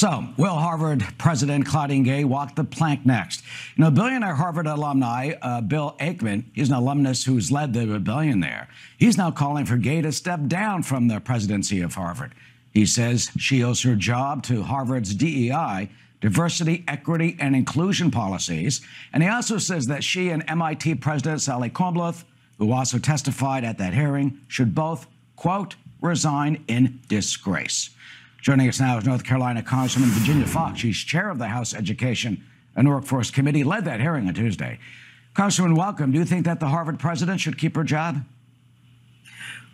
So, will Harvard President Claudine Gay walk the plank next? You know, billionaire Harvard alumni Bill Ackman, he's an alumnus who's led the rebellion there. He's now calling for Gay to step down from the presidency of Harvard. He says she owes her job to Harvard's DEI, diversity, equity, and inclusion policies. And he also says that she and MIT President Sally Kornbluth, who also testified at that hearing, should both, quote, resign in disgrace. Joining us now is North Carolina Congresswoman Virginia Foxx. She's chair of the House Education and Workforce Committee, led that hearing on Tuesday. Congresswoman, welcome. Do you think that the Harvard president should keep her job?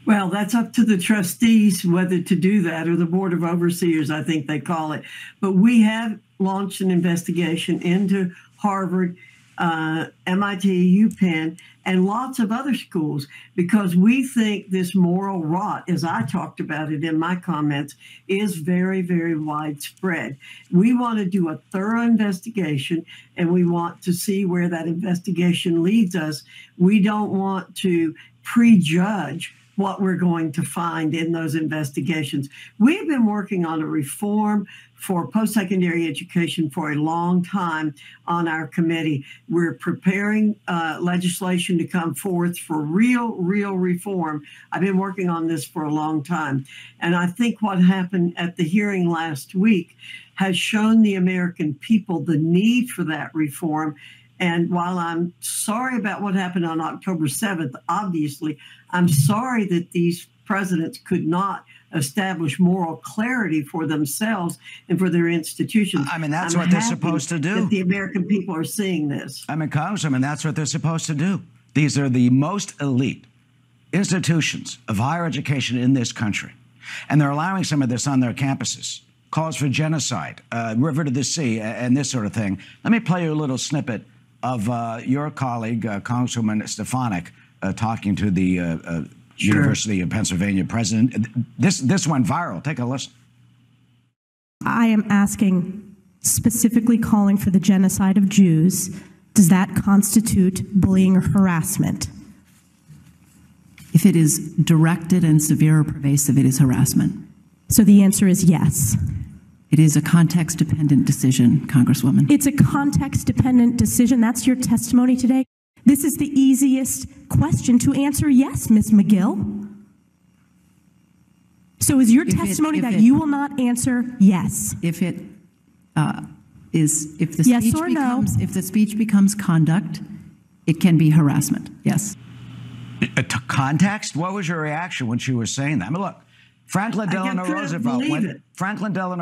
Well, that's up to the trustees whether to do that, or the Board of Overseers, I think they call it. But we have launched an investigation into Harvard, MIT, UPENN, and lots of other schools, because we think this moral rot, as I talked about it in my comments, is very, very widespread. We want to do a thorough investigation, and we want to see where that investigation leads us. We don't want to prejudge what we're going to find in those investigations. We've been working on a reform for post-secondary education for a long time on our committee. We're preparing legislation to come forth for real reform. I've been working on this for a long time. And I think what happened at the hearing last week has shown the American people the need for that reform. And while I'm sorry about what happened on October 7th, obviously, I'm sorry that these presidents could not establish moral clarity for themselves and for their institutions. I mean, that's what they're supposed to do. That the American people are seeing this. I mean, Congresswoman, that's what they're supposed to do. These are the most elite institutions of higher education in this country. And they're allowing some of this on their campuses. Calls for genocide, river to the sea, and this sort of thing. Let me play you a little snippet of your colleague, Congresswoman Stefanik, talking to the University of Pennsylvania president. This went viral. Take a listen. I am asking, specifically calling for the genocide of Jews. Does that constitute bullying or harassment? If it is directed and severe or pervasive, it is harassment. So the answer is yes. It is a context-dependent decision, Congresswoman. It's a context-dependent decision. That's your testimony today. This is the easiest question to answer yes, Ms. McGill. So is your testimony that you will not answer yes? If it if the speech becomes conduct, it can be harassment. Yes. To context? What was your reaction when she was saying that? I mean, look, Franklin Delano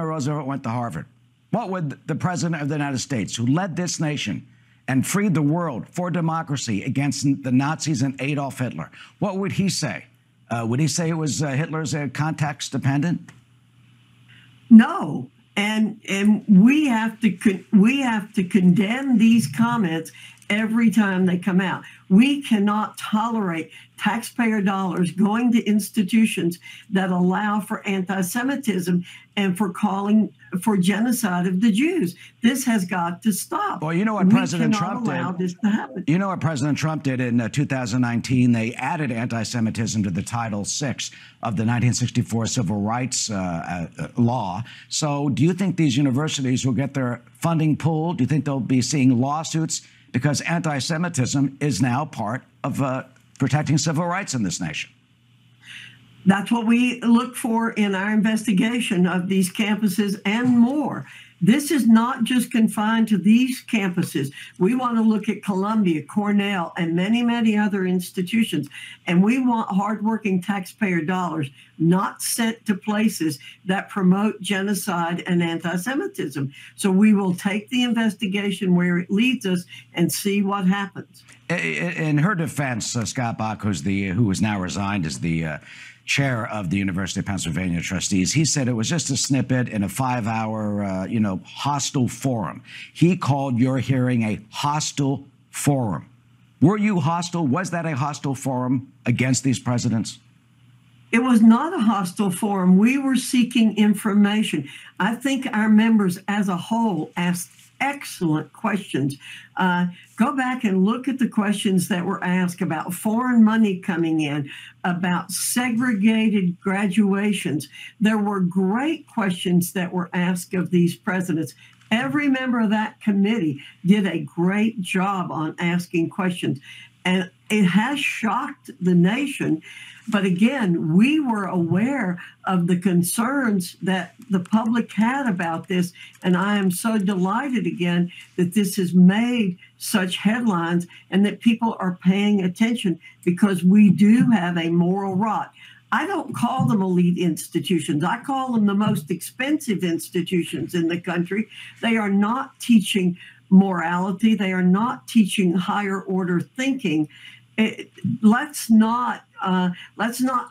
Roosevelt went to Harvard. What would the president of the United States, who led this nation and freed the world for democracy against the Nazis and Adolf Hitler, what would he say? Would he say it was Hitler's context dependent? No, and we have to condemn these comments every time they come out. We cannot tolerate taxpayer dollars going to institutions that allow for anti-Semitism and for calling for genocide of the Jews. This has got to stop. Well, you know what President Trump did? We cannot allow this to happen. You know what President Trump did in 2019? They added anti-Semitism to the Title VI of the 1964 Civil Rights Law. So do you think these universities will get their funding pulled? Do you think they'll be seeing lawsuits? Because anti-Semitism is now part of protecting civil rights in this nation. That's what we look for in our investigation of these campuses and more. This is not just confined to these campuses. We want to look at Columbia, Cornell, and many, many other institutions. And we want hardworking taxpayer dollars not sent to places that promote genocide and anti-Semitism. So we will take the investigation where it leads us and see what happens. In her defense, Scott Bach, who is now resigned as the chair of the University of Pennsylvania trustees, he said it was just a snippet in a 5-hour, hostile forum. He called your hearing a hostile forum. Were you hostile? Was that a hostile forum against these presidents? It was not a hostile forum. We were seeking information. I think our members as a whole asked excellent questions. Go back and look at the questions that were asked about foreign money coming in, about segregated graduations. There were great questions that were asked of these presidents. Every member of that committee did a great job on asking questions. And it has shocked the nation. But again, we were aware of the concerns that the public had about this. And I am so delighted again that this has made such headlines and that people are paying attention, because we do have a moral rot. I don't call them elite institutions. I call them the most expensive institutions in the country. They are not teaching morality. They are not teaching higher order thinking. Let's not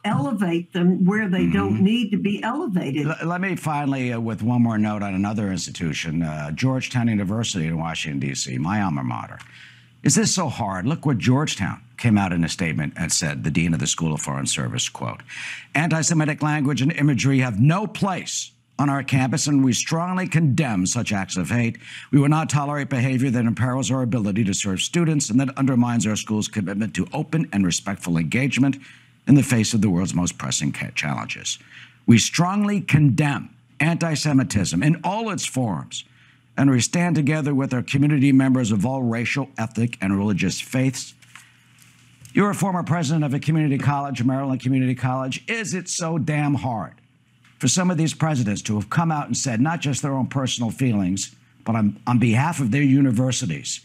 elevate them where they don't need to be elevated. Let me finally, with one more note on another institution, Georgetown University in Washington, D.C., my alma mater. Is this so hard? Look what Georgetown came out in a statement and said, the dean of the School of Foreign Service, quote, "Anti-Semitic language and imagery have no place on our campus, and we strongly condemn such acts of hate. We will not tolerate behavior that imperils our ability to serve students and that undermines our school's commitment to open and respectful engagement in the face of the world's most pressing challenges. We strongly condemn anti-Semitism in all its forms, and we stand together with our community members of all racial, ethnic, and religious faiths." You're a former president of a community college, Maryland Community College. Is it so damn hard for some of these presidents to have come out and said not just their own personal feelings, but on behalf of their universities,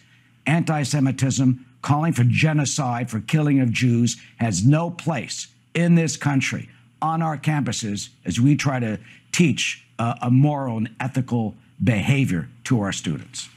anti-Semitism, calling for genocide, for killing of Jews, has no place in this country, on our campuses, as we try to teach a moral and ethical behavior to our students?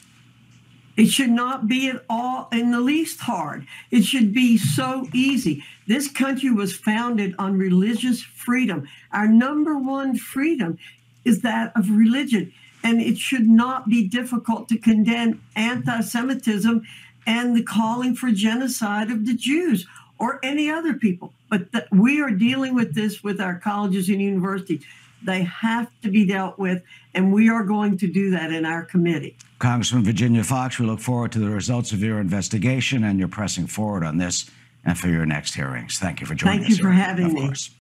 It should not be at all in the least hard. It should be so easy. This country was founded on religious freedom. Our number one freedom is that of religion. And it should not be difficult to condemn anti-Semitism and the calling for genocide of the Jews or any other people. But we are dealing with this with our colleges and universities. They have to be dealt with, and we are going to do that in our committee. Congressman Virginia Foxx, we look forward to the results of your investigation and your pressing forward on this and for your next hearings. Thank you for joining us. Thank you for having me.